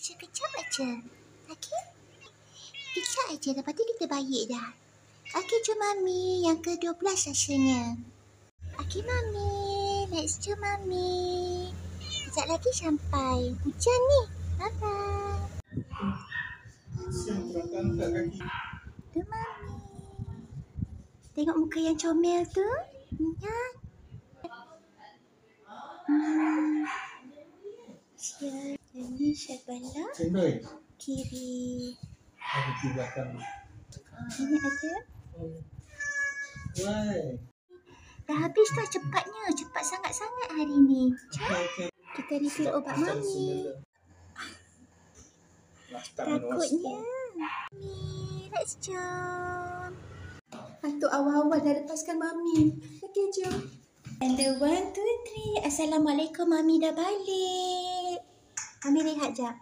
Sekejap aja. Okey? Kejap aja, lepas tu kita balik dah. Okey, jom Mami. Yang ke-12 rasanya. Okey, Mami. Let's jom, Mami. Sekejap lagi sampai. Hujan ni. Bye-bye. Tu, Mami. Tengok muka yang comel tu. Ingat. Siap. Ini sebelah kiri. Di belakang. Ini ada. Dah habis dah cepatnya. Cepat sangat-sangat hari ni. Jom. Kita refill obat Mami. Takutnya. Mami, let's jom. Hantu awal-awal dah lepaskan Mami. Okey, jom. And the 1, 2, 3. Assalamualaikum, Mami dah balik. Mami rehat jap.